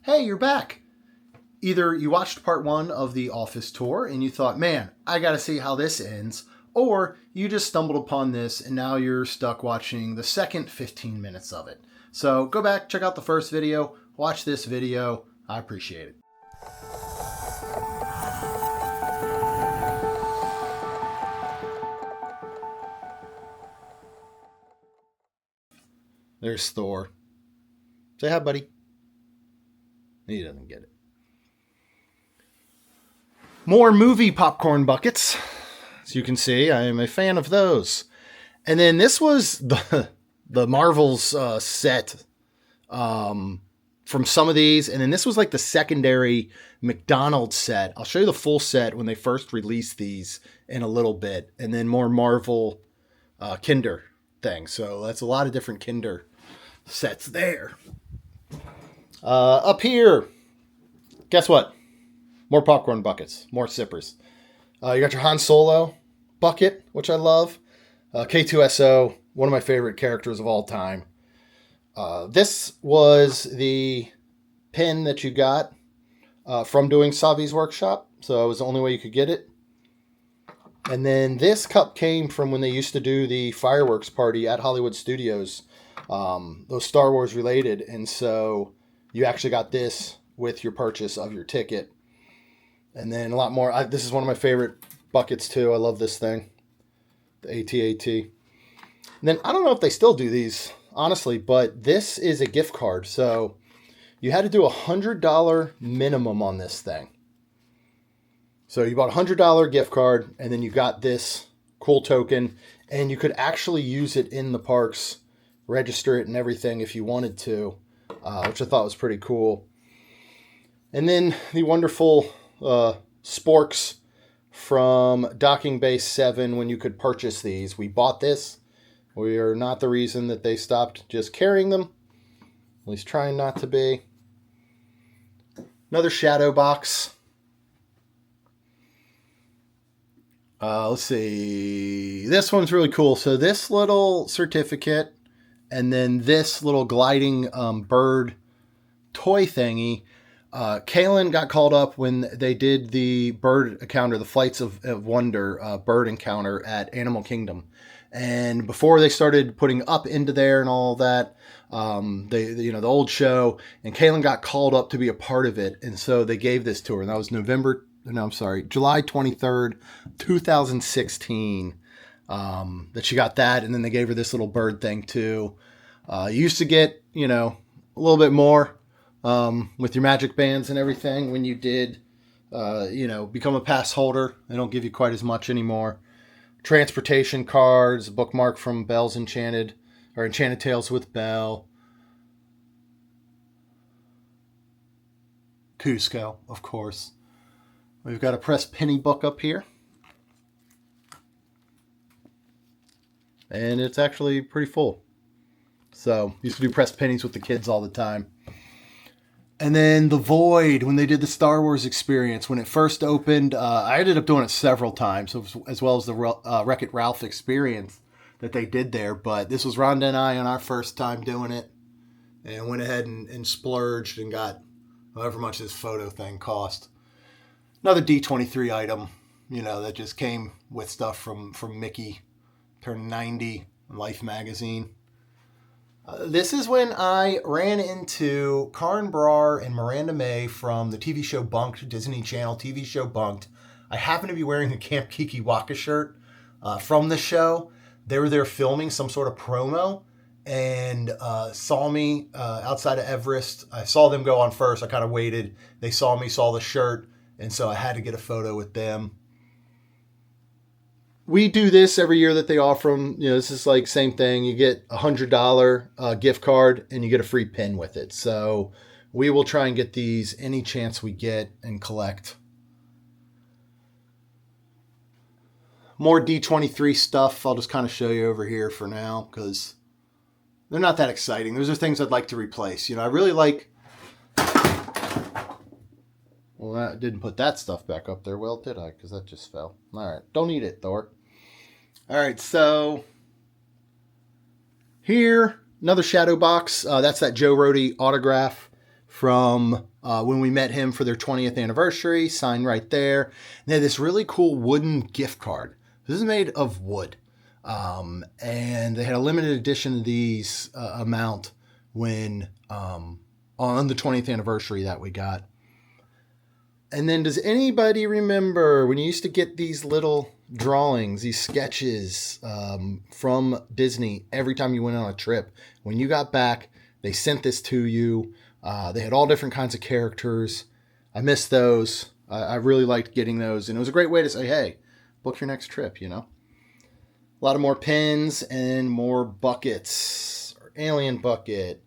hey, you're back. Either you watched part 1 of the office tour and you thought, man, I got to see how this ends, or you just stumbled upon this and now you're stuck watching the second 15 minutes of it. So go back, check out the first video, watch this video. I appreciate it. There's Thor. Say hi, buddy. He doesn't get it. More movie popcorn buckets. As you can see, I am a fan of those. And then this was the Marvel's set from some of these. And then this was like the secondary McDonald's set. I'll show you the full set when they first released these in a little bit. And then more Marvel Kinder things. So that's a lot of different Kinder sets there. Up here, guess what? More popcorn buckets, more sippers. You got your Han Solo bucket, which I love. K2SO, one of my favorite characters of all time. This was the pin that you got from doing Savi's workshop. So it was the only way you could get it. And then this cup came from when they used to do the fireworks party at Hollywood Studios. Those Star Wars related. And so you actually got this with your purchase of your ticket. And then a lot more. This is one of my favorite buckets too. I love this thing. The AT-AT. And then I don't know if they still do these, honestly, but this is a gift card. So you had to do $100 minimum on this thing. So you bought a $100 gift card and then you got this cool token and you could actually use it in the parks, register it and everything if you wanted to, which I thought was pretty cool. And then the wonderful sporks from Docking Bay 7 when you could purchase these. We bought this. We are not the reason that they stopped just carrying them. At least trying not to be. Another shadow box. Let's see. This one's really cool. So this little certificate and then this little gliding bird toy thingy. Kaylin got called up when they did the bird encounter, the Flights of Wonder bird encounter at Animal Kingdom. And before they started putting Up into there and all that, the old show, and Kaylin got called up to be a part of it. And so they gave this to her. And that was July 23rd, 2016, that she got that. And then they gave her this little bird thing too. You used to get, a little bit more with your magic bands and everything when you did, become a pass holder. They don't give you quite as much anymore. Transportation cards, bookmark from Belle's Enchanted Tales with Belle. Cusco, of course. We've got a press penny book up here. And it's actually pretty full. So, used to do press pennies with the kids all the time. And then The Void, when they did the Star Wars experience, when it first opened, I ended up doing it several times, as well as the Wreck-It Ralph experience that they did there. But this was Rhonda and I on our first time doing it. And went ahead and splurged and got however much this photo thing cost. Another D23 item, that just came with stuff from Mickey. Turned 90, Life magazine. This is when I ran into Karen Brar and Miranda May from the TV show Bunked, Disney Channel TV show Bunked. I happened to be wearing a Camp Kiki Waka shirt from the show. They were there filming some sort of promo and saw me outside of Everest. I saw them go on first. I kind of waited. They saw me, saw the shirt, and so I had to get a photo with them. We do this every year that they offer them. This is like same thing. You get a $100 gift card and you get a free pin with it. So we will try and get these any chance we get and collect. More D23 stuff. I'll just kind of show you over here for now because they're not that exciting. Those are things I'd like to replace. I really like... Well, I didn't put that stuff back up there. Well, did I? Because that just fell. All right. Don't eat it, Thor. All right. So here, another shadow box. That's that Joe Rohde autograph from when we met him for their 20th anniversary, signed right there. And they had this really cool wooden gift card. This is made of wood. And they had a limited edition of these amount when on the 20th anniversary that we got. And then does anybody remember when you used to get these little drawings, these sketches from Disney every time you went on a trip? When you got back, they sent this to you. They had all different kinds of characters. I missed those. I really liked getting those. And it was a great way to say, hey, book your next trip, you know? A lot of more pins and more buckets. Alien bucket.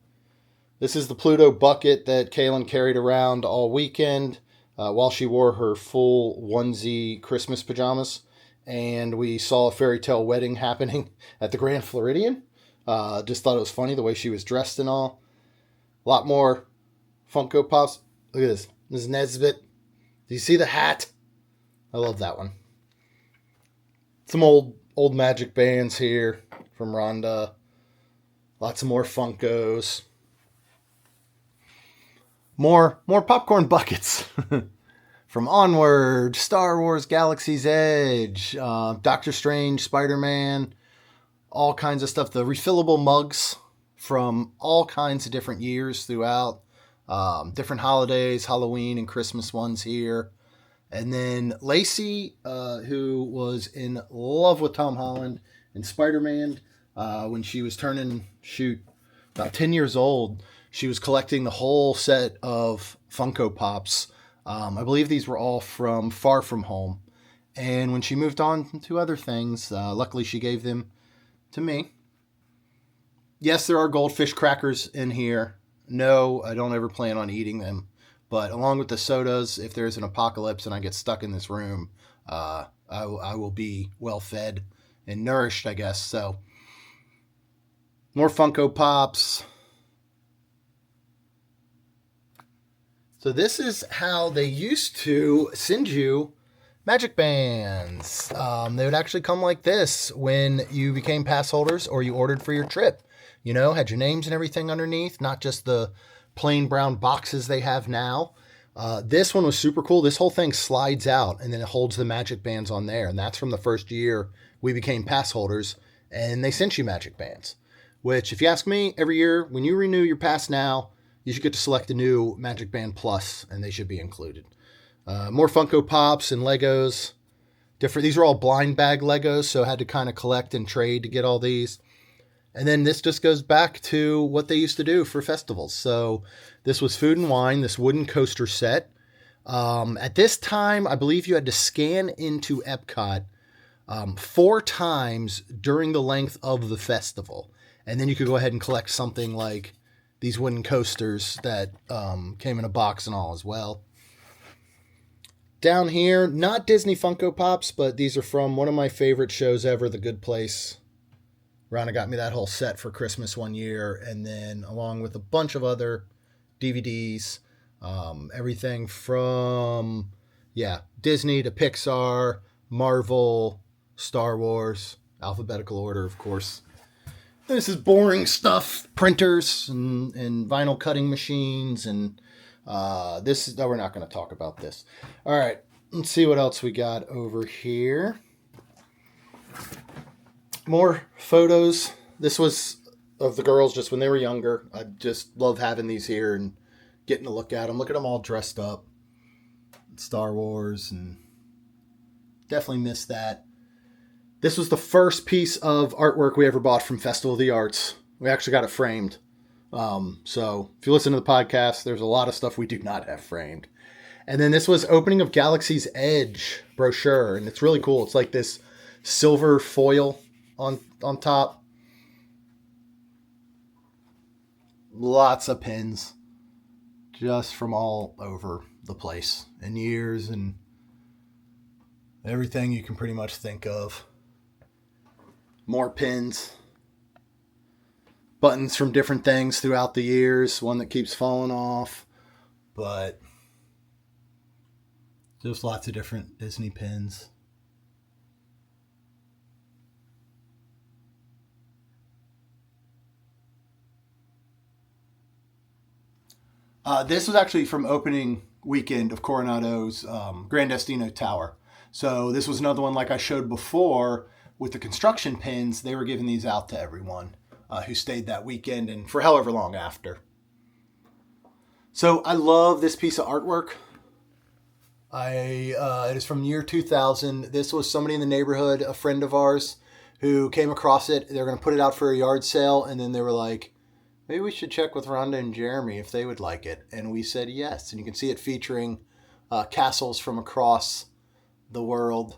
This is the Pluto bucket that Kaylin carried around all weekend while she wore her full onesie Christmas pajamas. And we saw a fairy tale wedding happening at the Grand Floridian. Just thought it was funny the way she was dressed and all. A lot more Funko Pops. Look at this. This is Nesbit. Do you see the hat? I love that one. Some old Magic Bands here from Rhonda. Lots of more Funkos. More popcorn buckets. From Onward, Star Wars Galaxy's Edge, Doctor Strange, Spider-Man, all kinds of stuff. The refillable mugs from all kinds of different years throughout. Different holidays, Halloween and Christmas ones here. And then Lacey, who was in love with Tom Holland and Spider-Man, when she was turning, about 10 years old, she was collecting the whole set of Funko Pops. I believe these were all from Far From Home. And when she moved on to other things, luckily she gave them to me. Yes, there are goldfish crackers in here. No, I don't ever plan on eating them. But along with the sodas, if there's an apocalypse and I get stuck in this room, I will be well fed and nourished, I guess. So, more Funko Pops. So this is how they used to send you Magic Bands. They would actually come like this when you became pass holders or you ordered for your trip. You know, had your names and everything underneath, not just the plain brown boxes they have now. This one was super cool. This whole thing slides out and then it holds the Magic Bands on there. And that's from the first year we became pass holders and they sent you Magic Bands, which if you ask me, every year when you renew your pass now, you should get to select a new Magic Band Plus and they should be included. More Funko Pops and Legos. These are all blind bag Legos, so I had to kind of collect and trade to get all these. And then this just goes back to what they used to do for festivals. So this was Food and Wine, this wooden coaster set. At this time, I believe you had to scan into Epcot 4 times during the length of the festival. And then you could go ahead and collect something like these wooden coasters that came in a box and all as well. Down here, not Disney Funko Pops, but these are from one of my favorite shows ever, The Good Place. Rhonda got me that whole set for Christmas one year, and then along with a bunch of other DVDs, everything from, Disney to Pixar, Marvel, Star Wars, alphabetical order, of course. This is boring stuff, printers and vinyl cutting machines, and we're not going to talk about this. All right, let's see what else we got over here. More photos. This was of the girls just when they were younger. I just love having these here and getting to look at them. Look at them all dressed up. Star Wars, and definitely miss that. This was the first piece of artwork we ever bought from Festival of the Arts. We actually got it framed. So if you listen to the podcast, there's a lot of stuff we do not have framed. And then this was opening of Galaxy's Edge brochure, and it's really cool. It's like this silver foil on top. Lots of pins just from all over the place, and years and everything you can pretty much think of. More pins, buttons from different things throughout the years, one that keeps falling off, but just lots of different Disney pins. This was actually from opening weekend of Coronado's Grand Destino Tower. So this was another one like I showed before with the construction pins. They were giving these out to everyone who stayed that weekend and for however long after. So I love this piece of artwork. It is from year 2000. This was somebody in the neighborhood, a friend of ours, who came across it. They were going to put it out for a yard sale, and then they were like, maybe we should check with Rhonda and Jeremy if they would like it. And we said yes. And you can see it featuring castles from across the world.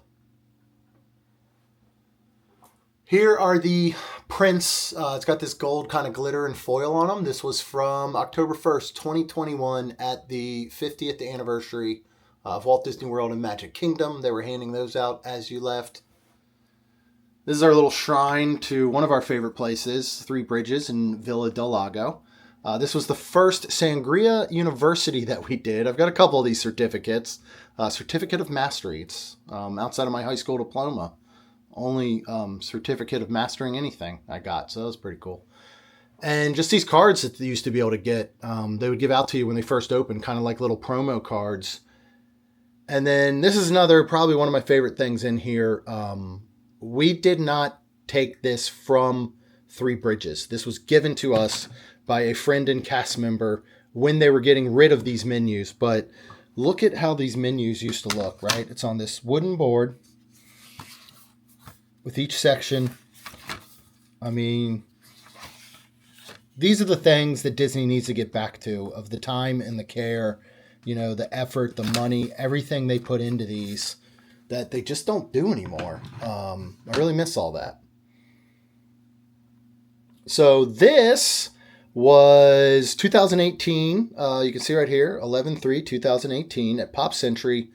Here are the prints. It's got this gold kind of glitter and foil on them. This was from October 1st, 2021 at the 50th anniversary of Walt Disney World and Magic Kingdom. They were handing those out as you left. This is our little shrine to one of our favorite places, Three Bridges in Villa del Lago. This was the first Sangria University that we did. I've got a couple of these certificates. Certificate of Mastery. It's outside of my high school diploma. Only certificate of mastering anything I got. So that was pretty cool. And just these cards that they used to be able to get, they would give out to you when they first opened, kind of like little promo cards. And then this is another, probably one of my favorite things in here. We did not take this from Three Bridges. This was given to us by a friend and cast member when they were getting rid of these menus. But look at how these menus used to look, right? It's on this wooden board with each section. I mean, these are the things that Disney needs to get back to, of the time and the care, you know, the effort, the money, everything they put into these that they just don't do anymore. I really miss all that. So this was 2018. You can see right here, 11/3/2018 at Pop Century.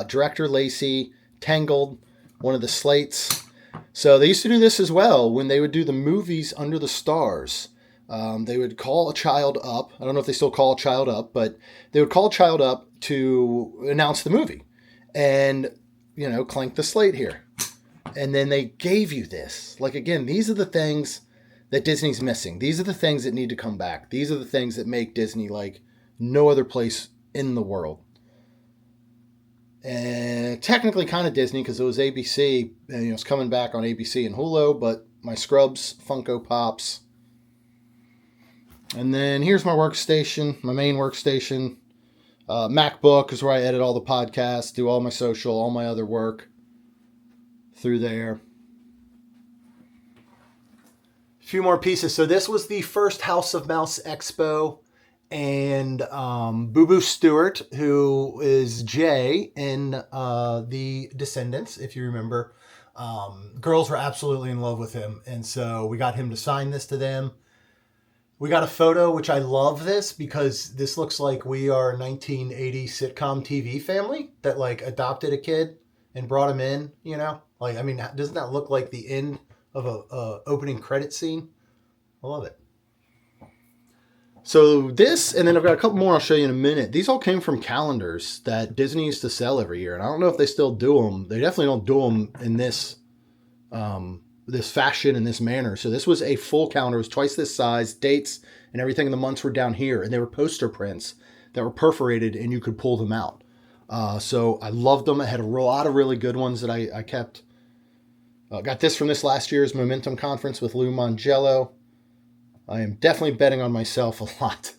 Director Lacey, Tangled, one of the slates. So they used to do this as well when they would do the movies Under the Stars. They would call a child up. I don't know if they still call a child up, but they would call a child up to announce the movie and, you know, clank the slate here. And then they gave you this. Like, again, these are the things that Disney's missing. These are the things that need to come back. These are the things that make Disney like no other place in the world. And technically kind of Disney because it was ABC. And, you know, it's coming back on ABC and Hulu, but my Scrubs, Funko Pops. And then here's my workstation, my main workstation. MacBook is where I edit all the podcasts, do all my social, all my other work through there. A few more pieces. So this was the first House of Mouse Expo. And Boo Boo Stewart, who is Jay in The Descendants, if you remember. Girls were absolutely in love with him. And so we got him to sign this to them. We got a photo, which I love this because this looks like we are a 1980 sitcom TV family that like adopted a kid and brought him in, you know? Like, I mean, doesn't that look like the end of a opening credit scene? I love it. So this, and then I've got a couple more I'll show you in a minute. These all came from calendars that Disney used to sell every year. And I don't know if they still do them. They definitely don't do them in this this fashion and this manner. So this was a full calendar. It was twice this size. Dates and everything in the months were down here. And they were poster prints that were perforated and you could pull them out. So I loved them. I had a lot of really good ones that I kept. Got this from this last year's Momentum Conference with Lou Mangello. I am definitely betting on myself a lot,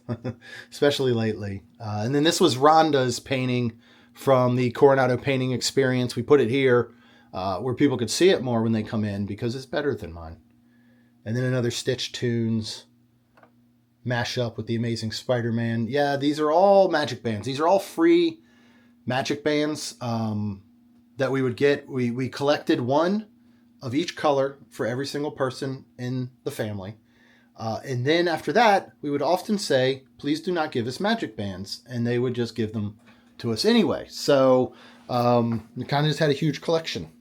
especially lately. And then this was Rhonda's painting from the Coronado Painting Experience. We put it here where people could see it more when they come in because it's better than mine. And then another Stitch Tunes mashup with the Amazing Spider-Man. Yeah, these are all Magic Bands. These are all free Magic Bands that we would get. We collected one of each color for every single person in the family. And then after that, we would often say, please do not give us Magic Bands. And they would just give them to us anyway. So we kind of just had a huge collection.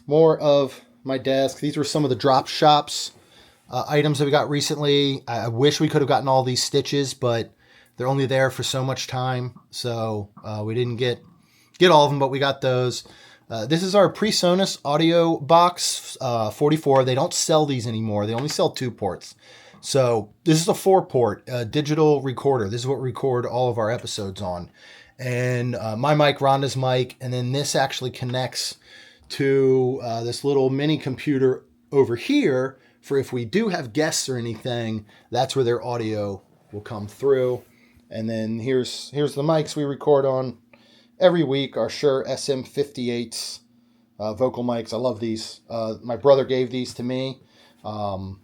More of my desk. These were some of the drop shops items that we got recently. I wish we could have gotten all these stitches, but they're only there for so much time. So we didn't get all of them, but we got those. This is our PreSonus audio box 44. They don't sell these anymore. They only sell 2 ports. So this is a 4-port digital recorder. This is what we record all of our episodes on. And my mic, Rhonda's mic, and then this actually connects to this little mini computer over here for if we do have guests or anything, that's where their audio will come through. And then here's the mics we record on every week, our Shure SM58s vocal mics. I love these. My brother gave these to me.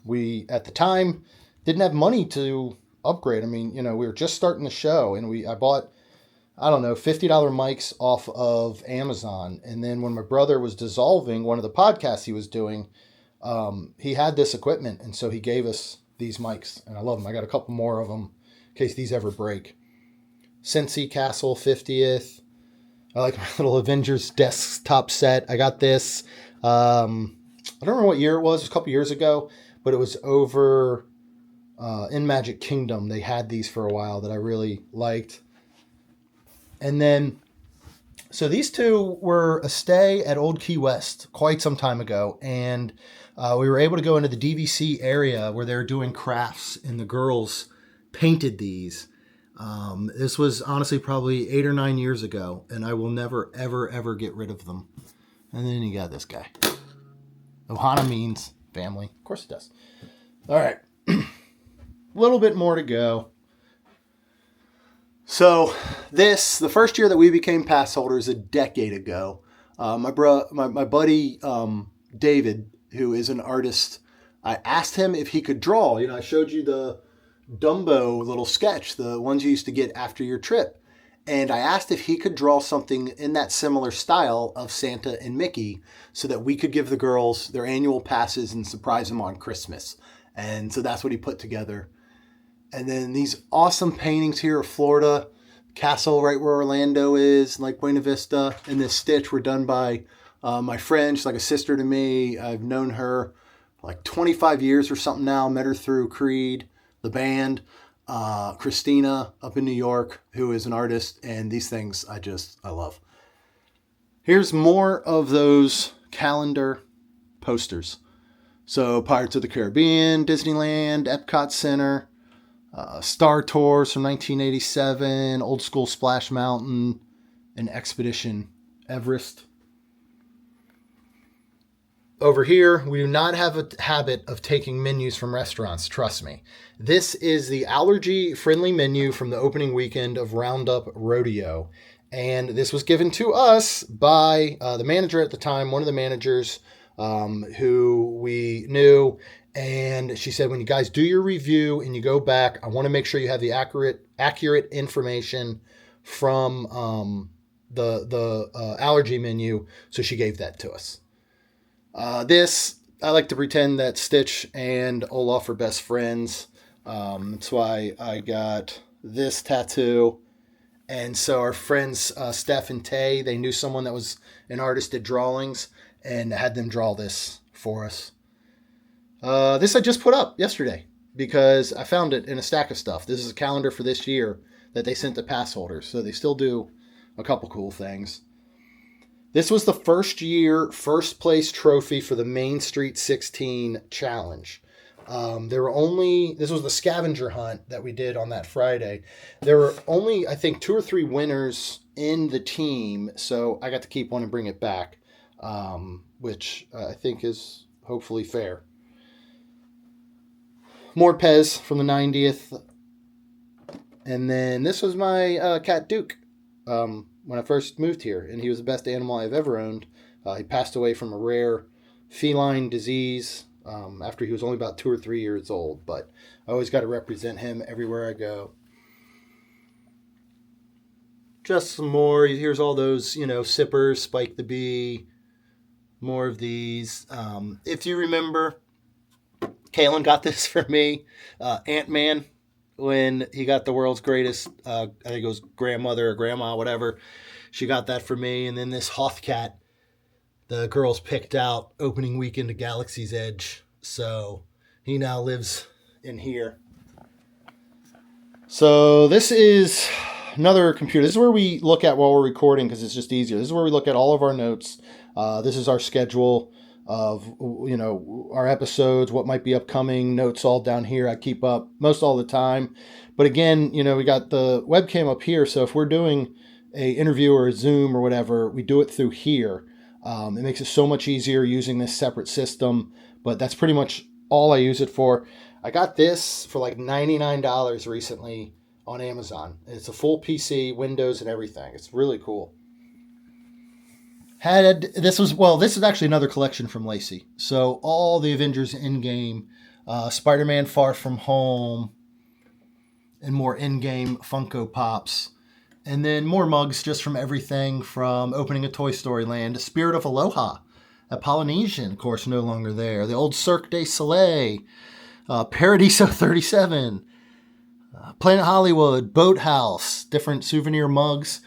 We, at the time, didn't have money to upgrade. I mean, we were just starting the show, and I bought, I don't know, $50 mics off of Amazon. And then when my brother was dissolving one of the podcasts he was doing, he had this equipment, and so he gave us these mics, and I love them. I got a couple more of them in case these ever break. Cincy Castle 50th. I like my little Avengers desktop set. I got this. I don't remember what year it was. It was a couple years ago, but it was over in Magic Kingdom. They had these for a while that I really liked. And then, so these two were a stay at Old Key West quite some time ago, and we were able to go into the DVC area where they were doing crafts, and the girls painted these. This was honestly probably 8 or 9 years ago, and I will never, ever, ever get rid of them. And then you got this guy. Ohana means family. Of course it does. All right. A little bit more to go. So the first year that we became pass holders a decade ago, my buddy David, who is an artist, I asked him if he could draw. I showed you the Dumbo little sketch, the ones you used to get after your trip. And I asked if he could draw something in that similar style of Santa and Mickey so that we could give the girls their annual passes and surprise them on Christmas. And so that's what he put together. And then these awesome paintings here of Florida, castle right where Orlando is, like Buena Vista, and this Stitch were done by my friend. She's like a sister to me. I've known her like 25 years or something now. Met her through Creed, the band. Christina up in New York, who is an artist, and these things I love. Here's more of those calendar posters. So Pirates of the Caribbean, Disneyland, Epcot Center, Star Tours from 1987, Old School Splash Mountain, and Expedition Everest. Over here, we do not have a habit of taking menus from restaurants, trust me. This is the allergy-friendly menu from the opening weekend of Roundup Rodeo. And this was given to us by the manager at the time, one of the managers who we knew. And she said, when you guys do your review and you go back, I want to make sure you have the accurate information from the allergy menu. So she gave that to us. This, I like to pretend that Stitch and Olaf are best friends. That's why I got this tattoo. And so our friends, Steph and Tay, they knew someone that was an artist at drawings and had them draw this for us. This I just put up yesterday because I found it in a stack of stuff. This is a calendar for this year that they sent to pass holders. So they still do a couple cool things. This was the first year, first place trophy for the Main Street 16 challenge. This was the scavenger hunt that we did on that Friday. There were only, I think, 2 or 3 winners in the team. So I got to keep one and bring it back, which I think is hopefully fair. More Pez from the 90th. And then this was my cat Duke. When I first moved here, and he was the best animal I've ever owned. He passed away from a rare feline disease after he was only about 2 or 3 years old, but I always got to represent him everywhere I go. Just some more. Here's all those, sippers, Spike the Bee, more of these. If you remember, Kaylin got this for me, Ant-Man. When he got the world's greatest, I think it was grandmother or grandma, whatever. She got that for me. And then this Hoth cat, the girls picked out opening weekend of Galaxy's Edge. So he now lives in here. So this is another computer. This is where we look at while we're recording because it's just easier. This is where we look at all of our notes. This is our schedule. of, our episodes, what might be upcoming, notes all down here. I keep up most all the time. But again, we got the webcam up here. So if we're doing a interview or a Zoom or whatever, we do it through here. It makes it so much easier using this separate system, but that's pretty much all I use it for. I got this for like $99 recently on Amazon. It's a full PC, Windows, and everything. It's really cool. This is actually another collection from Lacey. So all the Avengers in-game, Spider-Man Far From Home, and more in-game Funko Pops. And then more mugs just from everything from opening a Toy Story Land, Spirit of Aloha, a Polynesian, of course, no longer there. The old Cirque du Soleil, Paradiso 37, Planet Hollywood, Boathouse, different souvenir mugs.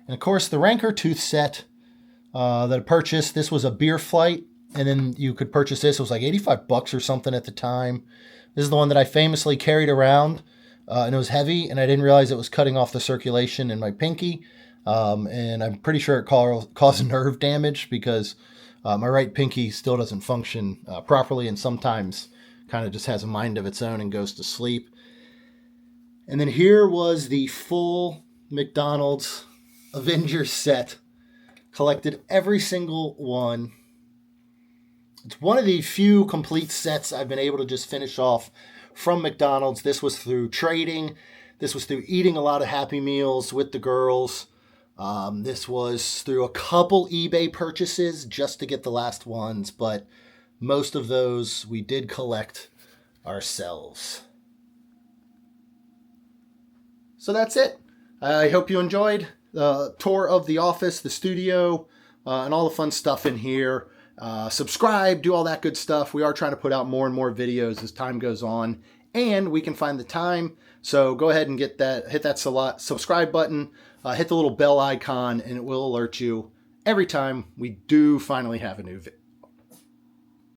And of course, the Rancor Tooth set that I purchased. This was a beer flight, and then you could purchase this. It was like $85 or something at the time. This is the one that I famously carried around, and it was heavy, and I didn't realize it was cutting off the circulation in my pinky. And I'm pretty sure it caused nerve damage because my right pinky still doesn't function properly, and sometimes kind of just has a mind of its own and goes to sleep. And then here was the full McDonald's Avengers set. Collected every single one. It's one of the few complete sets I've been able to just finish off from McDonald's. This was through trading. This was through eating a lot of Happy Meals with the girls. This was through a couple eBay purchases just to get the last ones, but most of those we did collect ourselves. So that's it. I hope you enjoyed the tour of the office, the studio, and all the fun stuff in here. Subscribe, do all that good stuff. We are trying to put out more and more videos as time goes on, and we can find the time. So go ahead and hit that subscribe button, hit the little bell icon, and it will alert you every time we do finally have a new